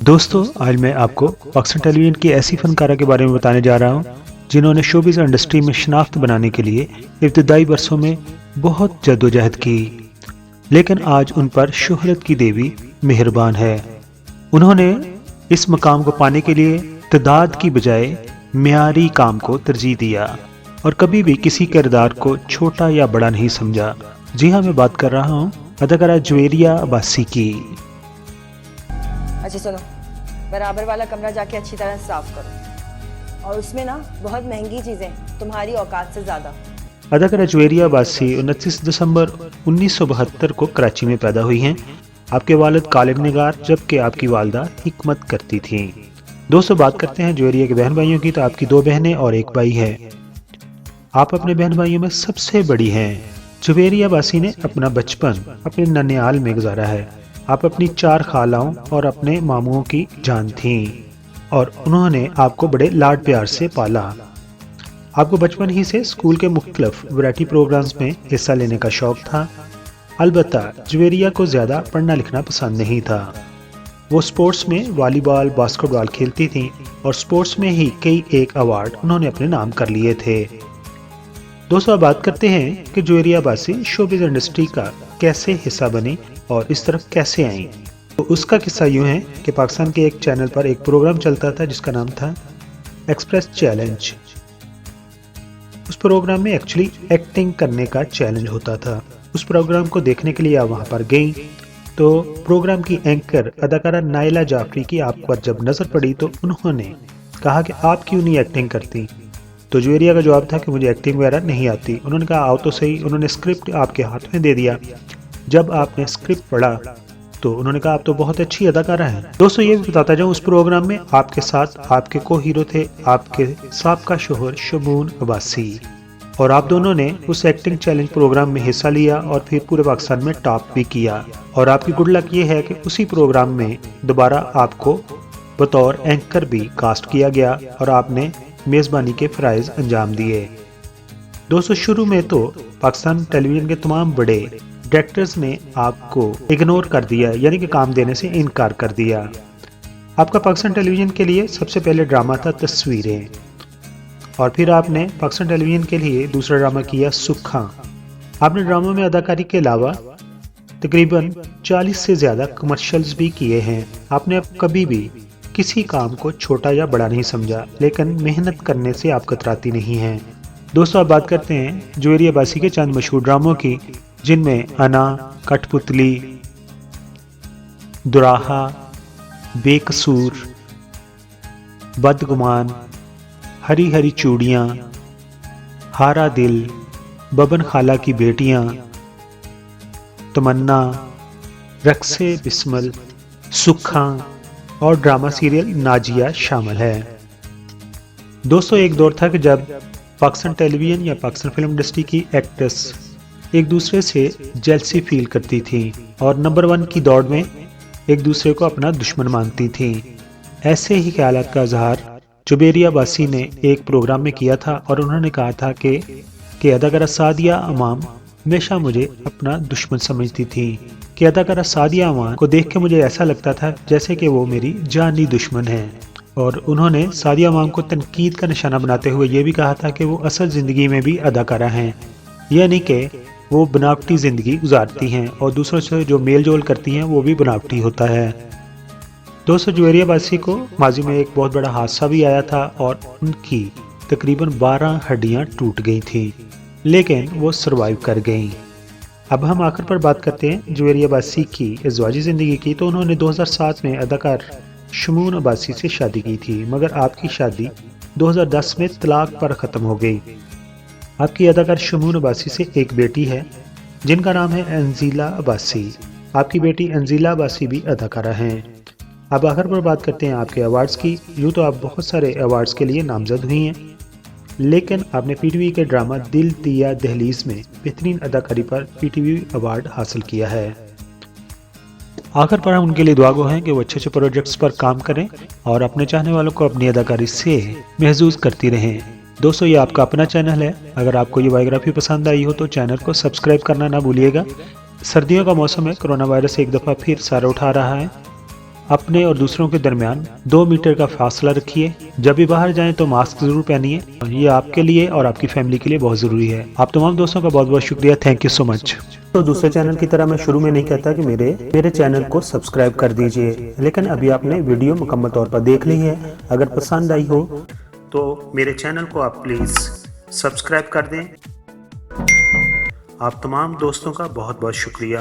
दोस्तों आज मैं आपको पाकिस्तान टेलीविजन की ऐसी फनकारा के बारे में बताने जा रहा हूँ जिन्होंने शोबिज़ इंडस्ट्री में शनाख्त बनाने के लिए इब्तदाई बरसों में बहुत जद्दोजहद की, लेकिन आज उन पर शोहरत की देवी मेहरबान है। उन्होंने इस मकाम को पाने के लिए तादाद की बजाय मियारी काम को तरजीह दिया और कभी भी किसी किरदार को छोटा या बड़ा नहीं समझा। जी हाँ, मैं बात कर रहा हूँ अदाकारा जुवेरिया अब्बासी की। अच्छा सुनो, बराबर वाला कमरा जाके अच्छी तरह साफ करो, और उसमें ना बहुत महंगी चीजें, तुम्हारी औकात से ज्यादा। अदाकारा जुवेरिया अब्बासी 29 दिसंबर 1972 को कराची में पैदा हुई हैं। आपके वालिद कालिब निगार जबकि आपकी वालदा हिकमत करती थीं। दोस्तों बात करते हैं जुवेरिया के बहन भाइयों की, तो आपकी 2 बहनें और 1 भाई है। आप अपने बहन भाइयों में सबसे बड़ी हैं। जुवेरिया अब्बासी ने अपना बचपन अपने ननिहाल में गुजारा है। आप अपनी 4 खालाओं और अपने मामुओं की जान थीं और उन्होंने आपको बड़े लाड प्यार से पाला। आपको बचपन ही से स्कूल के मुख्तलिफ वैरायटी प्रोग्राम्स में हिस्सा लेने का शौक था। अलबत्ता जुवेरिया को ज़्यादा पढ़ना लिखना पसंद नहीं था। वो स्पोर्ट्स में वॉलीबॉल, बास्केटबॉल खेलती थीं और स्पोर्ट्स में ही कई एक अवार्ड उन्होंने अपने नाम कर लिए थे। दोस्तों अब बात करते हैं कि जुवेरिया अब्बासी शोबिज़ इंडस्ट्री का कैसे हिस्सा बनी और इस तरफ कैसे आई। तो उसका किस्सा यूँ है कि पाकिस्तान के एक चैनल पर एक प्रोग्राम चलता था जिसका नाम था एक्सप्रेस चैलेंज। उस प्रोग्राम में एक्चुअली एक्टिंग करने का चैलेंज होता था। उस प्रोग्राम को देखने के लिए आप वहाँ पर गई तो प्रोग्राम की एंकर अदाकारा नाइला जाफरी की आप पर जब नज़र पड़ी तो उन्होंने कहा कि आप क्यों नहीं एक्टिंग करती। तो जुवेरिया का जवाब था कि मुझे एक्टिंग वगैरह नहीं आती। उन्होंने कहा आओ तो सही। उन्होंने स्क्रिप्ट आपके हाथ में दे दिया। जब आपने स्क्रिप्ट पढ़ा तो उन्होंने कहा आप तो बहुत अच्छी अदाकारा हैं। दोस्तों ये भी बताता जाऊँ, उस प्रोग्राम में आपके साथ आपके को हीरो थे आपके साबका शोहर शमून अब्बासी, और आप दोनों ने उस एक्टिंग चैलेंज प्रोग्राम में हिस्सा लिया और फिर पूरे पाकिस्तान में टॉप भी किया। और आपकी गुड लक ये है कि उसी प्रोग्राम में दोबारा आपको बतौर एंकर भी कास्ट किया गया और आपने मेज़बानी के फ़राइज़ अंजाम दिए। दोस्तों शुरू में तो पाकिस्तान टेलीविज़न के तमाम बड़े डायरेक्टर्स ने आपको इग्नोर कर दिया, यानी कि काम देने से इनकार कर दिया। आपका पाकिस्तान टेलीविज़न के लिए सबसे पहले ड्रामा था तस्वीरें, और फिर आपने पाकिस्तान टेलीविज़न के लिए दूसरा ड्रामा किया सुखा। आपने ड्रामा में अदाकारी के अलावा तकरीबन 40 से ज़्यादा कमर्शियल्स भी किए हैं। आपने अब कभी भी किसी काम को छोटा या बड़ा नहीं समझा, लेकिन मेहनत करने से आप कतराती नहीं हैं। दोस्तों अब बात करते हैं जुवेरिया अब्बासी के चंद मशहूर ड्रामों की, जिनमें अना, कठपुतली, दुराहा, बेकसूर, बदगुमान, हरी हरी चूड़ियाँ, हारा दिल, बबन खाला की बेटियाँ, तमन्ना, रक्से बिस्मल, सुखा और ड्रामा सीरियल नाजिया शामिल है। दोस्तों एक दौर था कि जब पाकिस्तान टेलीविज़न या पाकिस्तान फिल्म इंडस्ट्री की एक्ट्रेस एक दूसरे से जेलसी फील करती थी और नंबर 1 की दौड़ में एक दूसरे को अपना दुश्मन मानती थी। ऐसे ही ख्यालात का इजहार जुवेरिया अब्बासी ने एक प्रोग्राम में किया था और उन्होंने कहा था कि अदाकारा सादिया अमान हमेशा मुझे अपना दुश्मन समझती थी, कि अदाकारा सादिया अमान को देख के मुझे ऐसा लगता था जैसे कि वो मेरी जानी दुश्मन है। और उन्होंने सादिया अमान को तनकीद का निशाना बनाते हुए ये भी कहा था कि वो असल ज़िंदगी में भी अदाकारा हैं, यानी कि वो बनावटी ज़िंदगी गुजारती हैं और दूसरों से जो मेल जोल करती हैं वो भी बनावटी होता है। दोस्तों जुवेरिया अब्बासी को माजी में एक बहुत बड़ा हादसा भी आया था और उनकी तकरीबन 12 हड्डियाँ टूट गई थी, लेकिन वो सरवाइव कर गईं। अब हम आखिर पर बात करते हैं जुवेरिया अब्बासी की इज़वाजी ज़िंदगी की। तो उन्होंने 2007 में अदाकार शमून अब्बासी से शादी की थी, मगर आपकी शादी 2010 में तलाक पर ख़त्म हो गई। आपकी अदाकार शमून अब्बासी से एक बेटी है जिनका नाम है अंजीला अब्बासी। आपकी बेटी अंजीला अब्बासी भी अदाकारा हैं। अब आखिर पर बात करते हैं आपके अवार्ड्स की। यूँ तो आप बहुत सारे अवार्ड्स के लिए नामजद हुई हैं, लेकिन आपने पीटीवी के ड्रामा दिल दिया दहलीज में बेहतरीन अदाकारी पर पीटीवी अवार्ड हासिल किया है। आखिर पर हम उनके लिए दुआ गो हैं कि वो अच्छे अच्छे प्रोजेक्ट्स पर काम करें और अपने चाहने वालों को अपनी अदाकारी से महसूस करती रहें। दोस्तों ये आपका अपना चैनल है, अगर आपको ये बायोग्राफी पसंद आई हो तो चैनल को सब्सक्राइब करना ना भूलिएगा। सर्दियों का मौसम है, कोरोना वायरस एक दफ़ा फिर सर उठा रहा है। अपने और दूसरों के दरमियान 2 मीटर का फासला रखिए। जब भी बाहर जाएं तो मास्क जरूर पहनिए, ये आपके लिए और आपकी फैमिली के लिए बहुत ज़रूरी है। आप तमाम दोस्तों का बहुत बहुत शुक्रिया, थैंक यू सो मच। तो दूसरे चैनल की तरह मैं शुरू में नहीं कहता कि मेरे चैनल को सब्सक्राइब कर दीजिए, लेकिन अभी आपने वीडियो मुकम्मल तौर पर देख ली है। अगर पसंद आई हो तो मेरे चैनल को आप प्लीज़ सब्सक्राइब कर दें। आप तमाम दोस्तों का बहुत बहुत शुक्रिया।